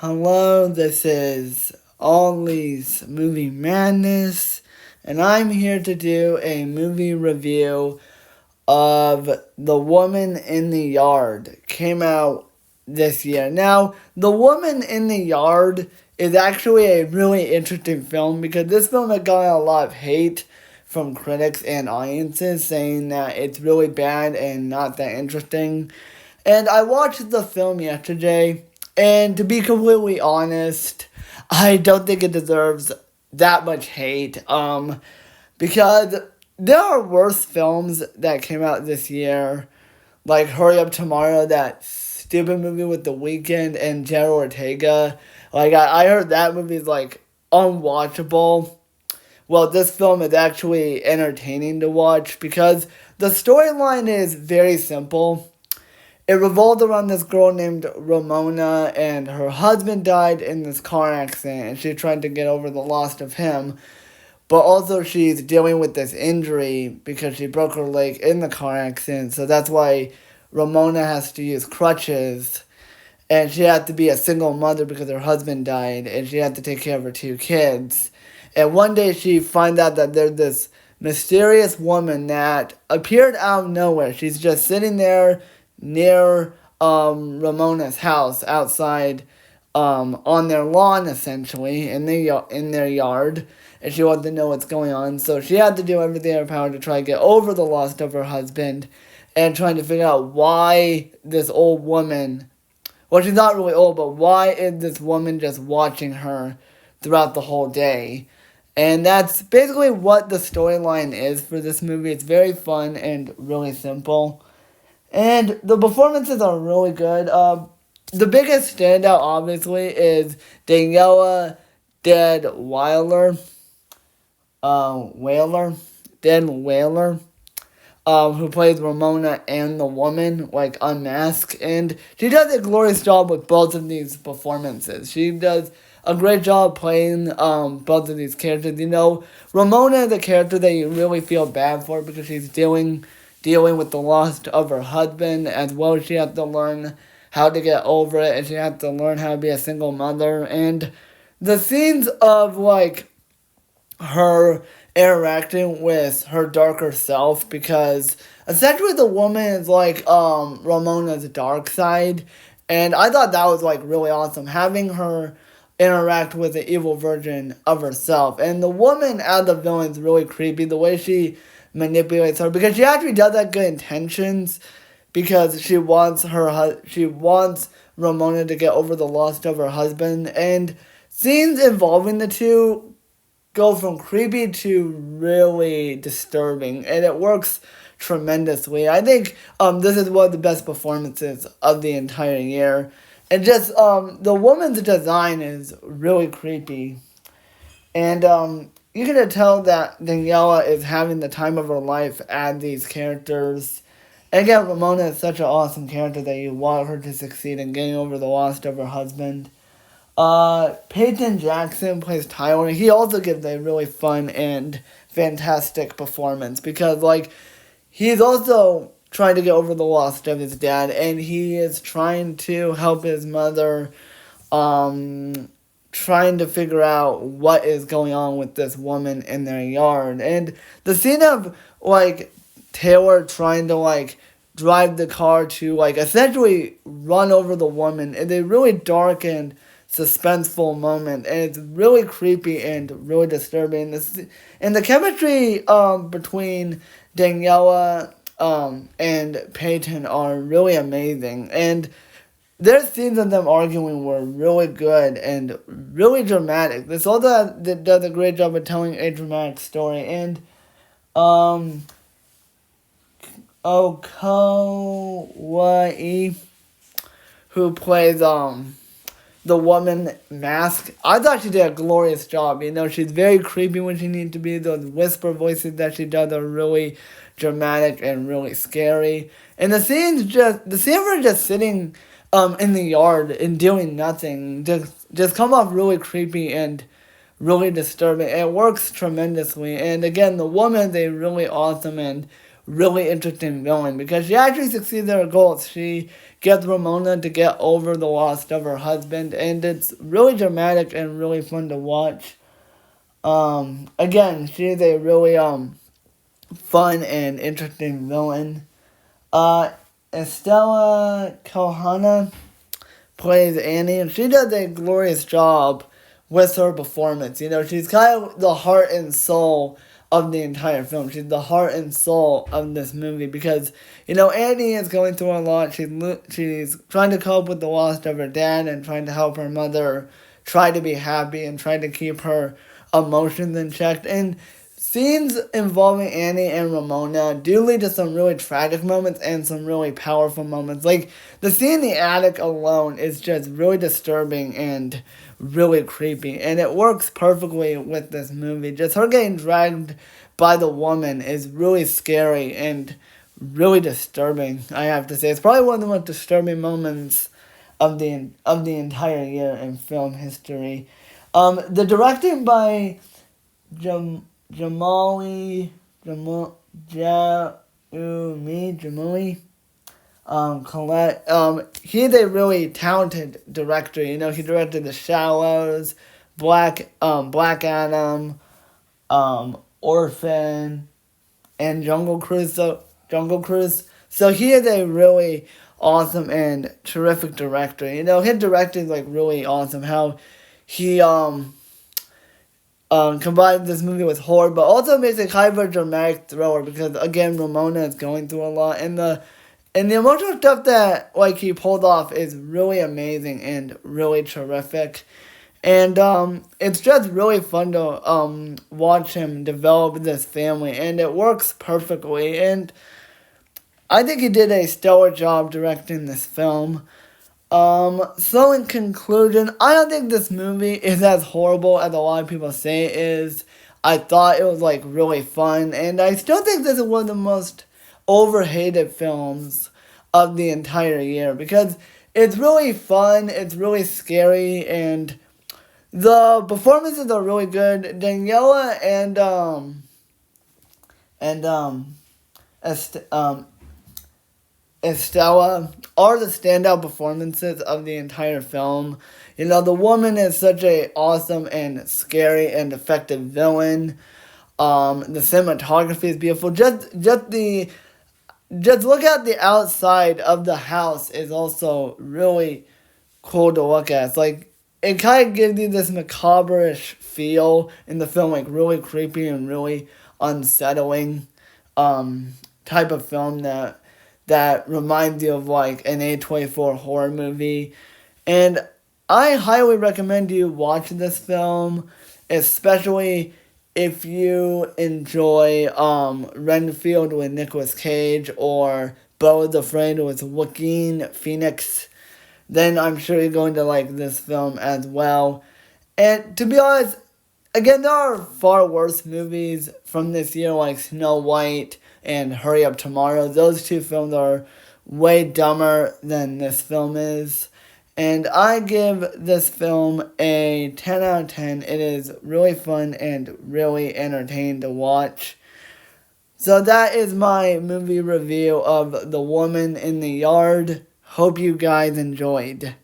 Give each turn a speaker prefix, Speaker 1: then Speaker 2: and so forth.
Speaker 1: Hello, this is Ollie's Movie Madness, and I'm here to do a movie review of The Woman in the Yard. Came out this year. Now, The Woman in the Yard is actually a really interesting film because this film has gotten a lot of hate from critics and audiences saying that it's really bad and not that interesting. And I watched the film yesterday, and to be completely honest, I don't think it deserves that much hate. Because there are worse films that came out this year, like Hurry Up Tomorrow, that stupid movie with The Weeknd and Jenna Ortega. Like I heard that movie is like unwatchable. Well, this film is actually entertaining to watch because the storyline is very simple. It revolved around this girl named Ramona, and her husband died in this car accident, and she tried to get over the loss of him. But also, she's dealing with this injury because she broke her leg in the car accident, so that's why Ramona has to use crutches. And she had to be a single mother because her husband died, and she had to take care of her two kids. And one day she finds out that there's this mysterious woman that appeared out of nowhere. She's just sitting there near Ramona's house outside on their lawn, essentially, in their yard. And she wanted to know what's going on. So she had to do everything in her power to try to get over the loss of her husband and trying to figure out why this old woman, well, she's not really old, but why is this woman just watching her throughout the whole day? And that's basically what the storyline is for this movie. It's very fun and really simple. And the performances are really good. The biggest standout, obviously, is Daniela Deadwyler, Whaler, Dan Whaler, who plays Ramona and the woman, like, unmasked. And she does a glorious job with both of these performances. She does a great job playing both of these characters. You know, Ramona is a character that you really feel bad for because she's dealing with the loss of her husband, as well as she has to learn how to get over it, and she has to learn how to be a single mother. And the scenes of, like, her interacting with her darker self, because essentially the woman is like Ramona's dark side, and I thought that was like really awesome, having her interact with the evil version of herself. And the woman as the villain is really creepy, the way she manipulates her, because she actually does have good intentions, because she wants Ramona to get over the loss of her husband. And scenes involving the two go from creepy to really disturbing, and it works tremendously. I think this is one of the best performances of the entire year. And just the woman's design is really creepy. And you can tell that Daniela is having the time of her life as these characters. And again, Ramona is such an awesome character that you want her to succeed in getting over the loss of her husband. Peyton Jackson plays Tyler. He also gives a really fun and fantastic performance because, like, he's also trying to get over the loss of his dad, and he is trying to help his mother, trying to figure out what is going on with this woman in their yard. And the scene of, like, Taylor trying to, like, drive the car to, like, essentially run over the woman is a really dark and suspenseful moment, and it's really creepy and really disturbing. And the chemistry between Daniela and Peyton are really amazing, and their scenes of them arguing were really good and really dramatic. This also does a great job of telling a dramatic story. And Okawai, who plays the woman Mask, I thought she did a glorious job. You know, she's very creepy when she needs to be. Those whisper voices that she does are really dramatic and really scary. And the scene of her just sitting in the yard and doing nothing just come off really creepy and really disturbing. It works tremendously. And again, the woman is a really awesome and really interesting villain because she actually succeeds at her goals. She gets Ramona to get over the loss of her husband, and it's really dramatic and really fun to watch. Again, she's a really fun and interesting villain. Estella Kohana plays Annie, and she does a glorious job with her performance. You know, she's kind of the heart and soul of the entire film. She's the heart and soul of this movie because, you know, Annie is going through a lot. She's trying to cope with the loss of her dad and trying to help her mother try to be happy and try to keep her emotions in check. And scenes involving Annie and Ramona do lead to some really tragic moments and some really powerful moments. Like, the scene in the attic alone is just really disturbing and really creepy. And it works perfectly with this movie. Just her getting dragged by the woman is really scary and really disturbing, I have to say. It's probably one of the most disturbing moments of the entire year in film history. The directing by Jamali Colette. He's a really talented director. You know, he directed The Shallows, Black Adam, Orphan, and Jungle Cruise. So he is a really awesome and terrific director. You know, his directing is like really awesome. How he combines this movie with horror, but also makes it kind of a dramatic thriller because again, Ramona is going through a lot, and the emotional stuff that like he pulled off is really amazing and really terrific. And it's just really fun to watch him develop this family, and it works perfectly. And I think he did a stellar job directing this film. So in conclusion, I don't think this movie is as horrible as a lot of people say it is. I thought it was like really fun, and I still think this is one of the most overhated films of the entire year because it's really fun, it's really scary, and the performances are really good. Daniela and Estella are the standout performances of the entire film. You know, the woman is such a awesome and scary and effective villain. The cinematography is beautiful. Just look at the outside of the house is also really cool to look at. It's like, it kind of gives you this macabre-ish feel in the film, like really creepy and really unsettling type of film that reminds you of like an A24 horror movie. And I highly recommend you watch this film, especially if you enjoy Renfield with Nicolas Cage or Beau is Afraid with Joaquin Phoenix. Then I'm sure you're going to like this film as well. And to be honest, again, there are far worse movies from this year like Snow White and Hurry Up Tomorrow. Those two films are way dumber than this film is. And I give this film a 10 out of 10. It is really fun and really entertaining to watch. So that is my movie review of The Woman in the Yard. Hope you guys enjoyed.